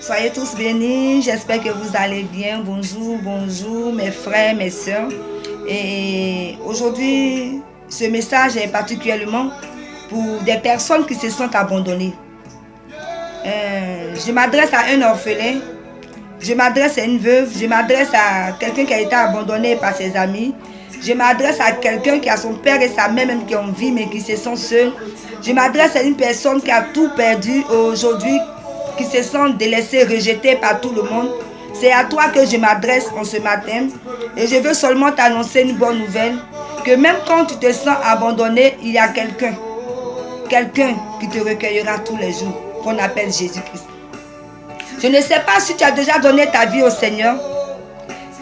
Soyez tous bénis, j'espère que vous allez bien. Bonjour, bonjour mes frères, mes sœurs. Et aujourd'hui, ce message est particulièrement pour des personnes qui se sentent abandonnées. Je m'adresse à un orphelin, je m'adresse à une veuve, je m'adresse à quelqu'un qui a été abandonné par ses amis. Je m'adresse à quelqu'un qui a son père et sa mère même qui ont vie mais qui se sent seul. Je m'adresse à une personne qui a tout perdu aujourd'hui, qui se sent délaissée, rejetée par tout le monde. C'est à toi que je m'adresse en ce matin et je veux seulement t'annoncer une bonne nouvelle, que même quand tu te sens abandonné, il y a quelqu'un qui te recueillera tous les jours, qu'on appelle Jésus-Christ. Je ne sais pas si tu as déjà donné ta vie au Seigneur.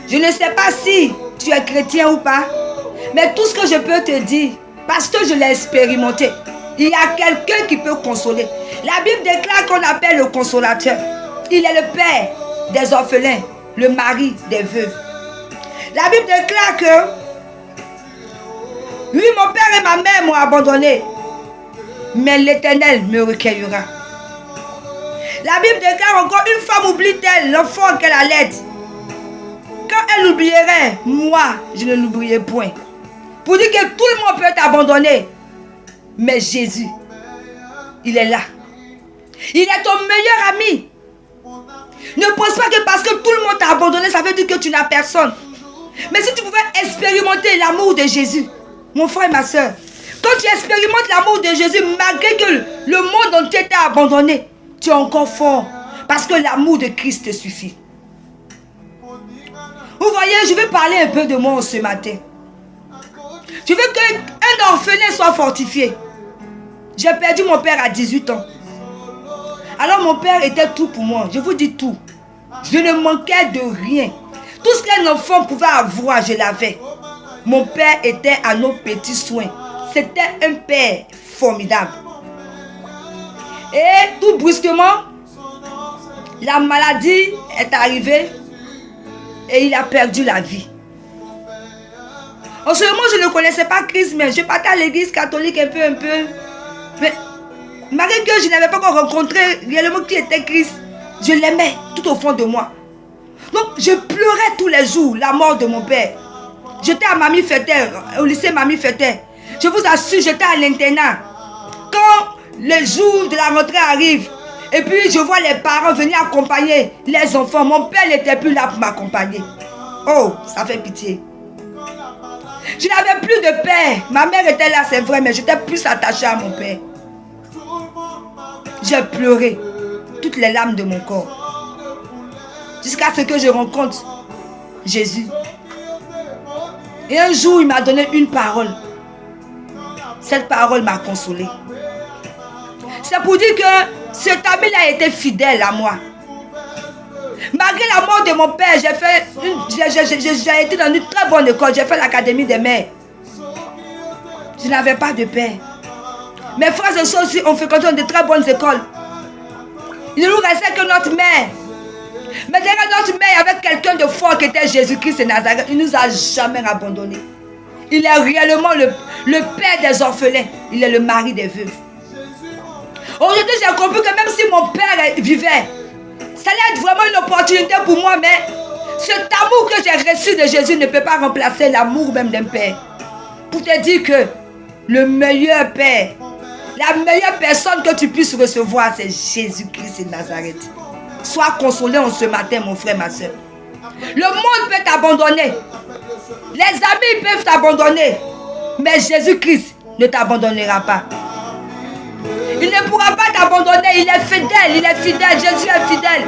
Je ne sais pas si tu es chrétien ou pas, mais tout ce que je peux te dire, parce que je l'ai expérimenté, il y a quelqu'un qui peut consoler. La Bible déclare qu'on appelle le consolateur. Il est le père des orphelins, le mari des veuves. La Bible déclare que oui, mon père et ma mère m'ont abandonné, mais l'Éternel me recueillera. La Bible déclare encore, une femme oublie-t-elle l'enfant qu'elle allait? Quand elle oublierait, moi, je ne l'oublierai point. Pour dire que tout le monde peut t'abandonner, mais Jésus, il est là. Il est ton meilleur ami. Ne pense pas que parce que tout le monde t'a abandonné, ça veut dire que tu n'as personne. Mais si tu pouvais expérimenter l'amour de Jésus, mon frère et ma soeur, quand tu expérimentes l'amour de Jésus, malgré que le monde entier t'a abandonné, tu es encore fort. Parce que l'amour de Christ te suffit. Vous voyez, je vais parler un peu de moi ce matin. Je veux qu'un orphelin soit fortifié. J'ai perdu mon père à 18 ans. Alors mon père était tout pour moi. Je vous dis tout. Je ne manquais de rien. Tout ce qu'un enfant pouvait avoir, je l'avais. Mon père était à nos petits soins. C'était un père formidable. Et tout brusquement, la maladie est arrivée et il a perdu la vie. En ce moment, je ne connaissais pas Christ, mais je partais à l'église catholique un peu. Mais malgré que je n'avais pas encore rencontré réellement qui était Christ, je l'aimais tout au fond de moi. Donc, je pleurais tous les jours la mort de mon père. J'étais à Mamie Féter, au lycée Mamie Féter. Je vous assure, j'étais à l'internat. Quand le jour de la rentrée arrive, et puis je vois les parents venir accompagner les enfants, mon père n'était plus là pour m'accompagner. Oh, ça fait pitié. Je n'avais plus de père. Ma mère était là, c'est vrai, mais j'étais plus attachée à mon père. J'ai pleuré toutes les larmes de mon corps. Jusqu'à ce que je rencontre Jésus. Et un jour, il m'a donné une parole. Cette parole m'a consolé. C'est pour dire que cet ami a été fidèle à moi. Malgré la mort de mon père, j'ai été dans une très bonne école. J'ai fait l'académie des mères. Je n'avais pas de père. Mes frères et sœurs aussi ont fréquenté dans de très bonnes écoles. Il ne nous restait que notre mère. Mais derrière notre mère, il y avait quelqu'un de fort qui était Jésus-Christ de Nazareth. Il ne nous a jamais abandonnés. Il est réellement le père des orphelins. Il est le mari des veuves. Aujourd'hui, j'ai compris que même si mon père vivait, ça allait être vraiment une opportunité pour moi, mais cet amour que j'ai reçu de Jésus ne peut pas remplacer l'amour même d'un père. Pour te dire que le meilleur père, la meilleure personne que tu puisses recevoir, c'est Jésus-Christ de Nazareth. Sois consolé en ce matin, mon frère, ma soeur. Le monde peut t'abandonner. Les amis peuvent t'abandonner. Mais Jésus-Christ ne t'abandonnera pas. Il ne pourra pas t'abandonner. Il est fidèle. Il est fidèle. Jésus est fidèle.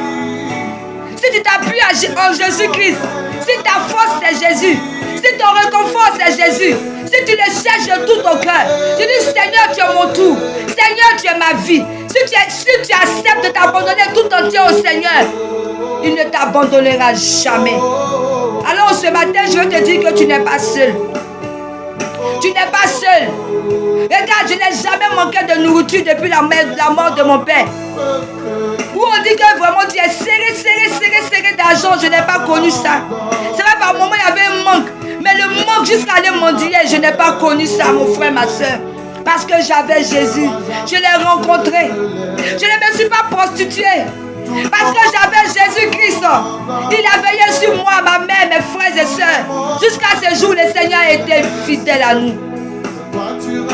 Si tu t'appuies en Jésus-Christ, si ta force c'est Jésus, si ton réconfort c'est Jésus, si tu le cherches de tout ton cœur, tu dis Seigneur, tu es mon tout. Seigneur, tu es ma vie. Si tu acceptes de t'abandonner tout entier au Seigneur, il ne t'abandonnera jamais. Alors ce matin, je veux te dire que tu n'es pas seul. Tu n'es pas seul. Regarde, je n'ai jamais manqué de nourriture depuis la mort de mon père. Où on dit que vraiment tu es serré d'argent, je n'ai pas connu ça. C'est vrai, par moment il y avait un manque. Mais le manque jusqu'à aller mendier, je n'ai pas connu ça, mon frère, ma soeur. Parce que j'avais Jésus. Je l'ai rencontré. Je ne me suis pas prostituée. Parce que j'avais Jésus-Christ. Il a veillé sur moi, ma mère, mes frères et sœurs. Jusqu'à ce jour, le Seigneur a été fidèle à nous.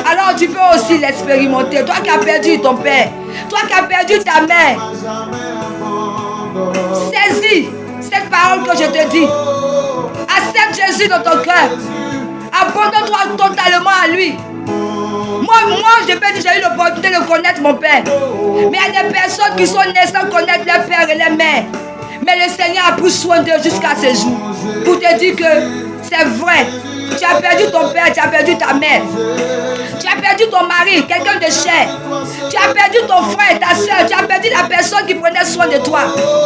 Alors tu peux aussi l'expérimenter. Toi qui as perdu ton père, toi qui as perdu ta mère, saisis cette parole que je te dis. Accepte Jésus dans ton cœur. Abandonne-toi totalement à lui. Moi, je peux dire, j'ai eu l'opportunité de connaître mon père. Mais il y a des personnes qui sont nées sans connaître leur père et leur mère. Mais le Seigneur a pris soin d'eux jusqu'à ce jour. Pour te dire que c'est vrai. Tu as perdu ton père, tu as perdu ta mère. Tu as perdu ton mari, quelqu'un de cher. Tu as perdu ton frère, ta soeur. Tu as perdu la personne qui prenait soin de toi.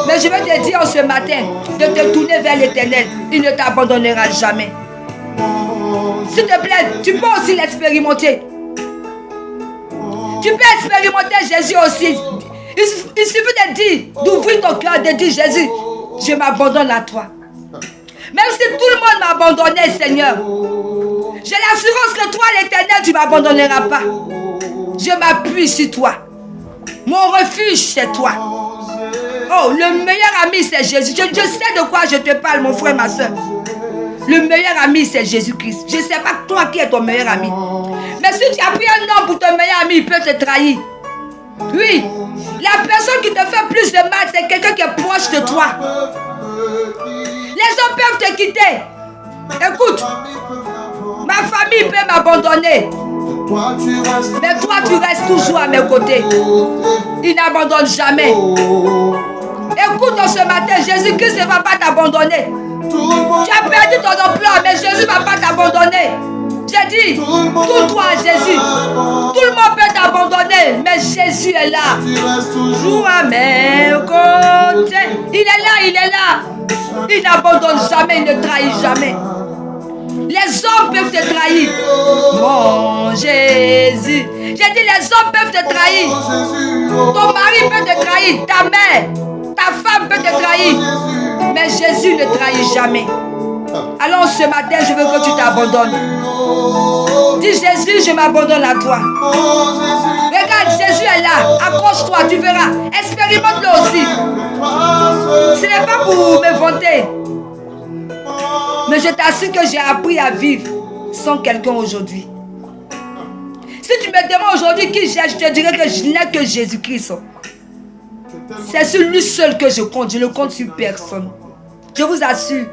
Mais je veux te dire ce matin de te tourner vers l'Éternel. Il ne t'abandonnera jamais. S'il te plaît, tu peux aussi l'expérimenter. Tu peux expérimenter Jésus aussi. Il suffit de dire, d'ouvrir ton cœur, de dire Jésus, je m'abandonne à toi. Même si tout le monde m'a abandonné, Seigneur, j'ai l'assurance que toi, l'Éternel, tu ne m'abandonneras pas. Je m'appuie sur toi. Mon refuge, c'est toi. Oh, le meilleur ami, c'est Jésus. Je sais de quoi je te parle, mon frère, ma soeur. Le meilleur ami, c'est Jésus-Christ. Je ne sais pas toi qui est ton meilleur ami. Mais si tu as pris un homme pour ton meilleur ami, il peut te trahir. Oui, la personne qui te fait plus de mal, c'est quelqu'un qui est proche de toi. Les gens peuvent te quitter. Écoute, ma famille peut m'abandonner. Mais toi, tu restes toujours à mes côtés. Il n'abandonne jamais. Écoute, ce matin, Jésus-Christ ne va pas t'abandonner. Tu as perdu ton emploi, mais Jésus ne va pas t'abandonner. J'ai dit, tourne-toi à Jésus. Tout le monde peut t'abandonner, mais Jésus est là. Toujours à mes côtés. Il est là, il est là. Il n'abandonne jamais, il ne trahit jamais. Les hommes peuvent te trahir. Mon Jésus. J'ai dit, les hommes peuvent te trahir. Ton mari peut te trahir. Ta mère, ta femme peut te trahir. Mais Jésus ne trahit jamais. Alors ce matin, je veux que tu t'abandonnes. Dis Jésus, je m'abandonne à toi. Regarde, Jésus est là. Accroche-toi, tu verras. Expérimente-le aussi. Ce n'est pas pour me vanter. Mais je t'assure que j'ai appris à vivre sans quelqu'un aujourd'hui. Si tu me demandes aujourd'hui qui j'ai, je te dirais que je n'ai que Jésus-Christ. C'est sur lui seul que je compte. Je ne compte sur personne. Je vous assure.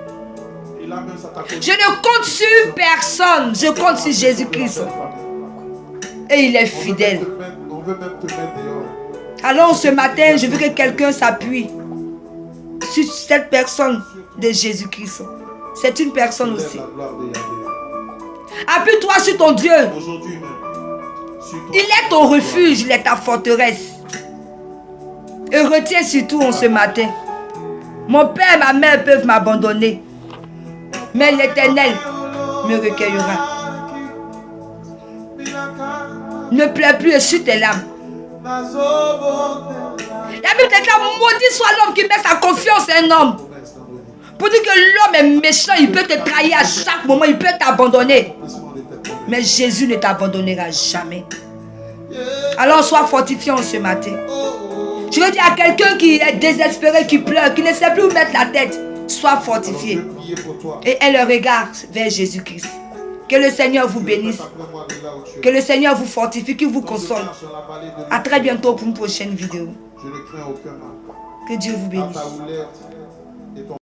Je ne compte sur personne. Je compte sur Jésus-Christ. Et il est fidèle. Alors ce matin, je veux que quelqu'un s'appuie sur cette personne de Jésus-Christ. C'est une personne aussi. Appuie-toi sur ton Dieu. Il est ton refuge, il est ta forteresse. Et retiens surtout en ce matin. Mon père, ma mère peuvent m'abandonner. Mais l'Éternel me recueillera. Ne pleure plus et sur tes larmes. La Bible déclare, maudit soit l'homme qui met sa confiance en un homme. Pour dire que l'homme est méchant, il peut te trahir à chaque moment, il peut t'abandonner. Mais Jésus ne t'abandonnera jamais. Alors sois fortifié en ce matin. Je veux dire à quelqu'un qui est désespéré, qui pleure, qui ne sait plus où mettre la tête, sois fortifié. Et aie le regard vers Jésus-Christ. Que le Seigneur vous bénisse. Que le Seigneur vous fortifie, qu'il vous console. À très bientôt pour une prochaine vidéo. Que Dieu vous bénisse.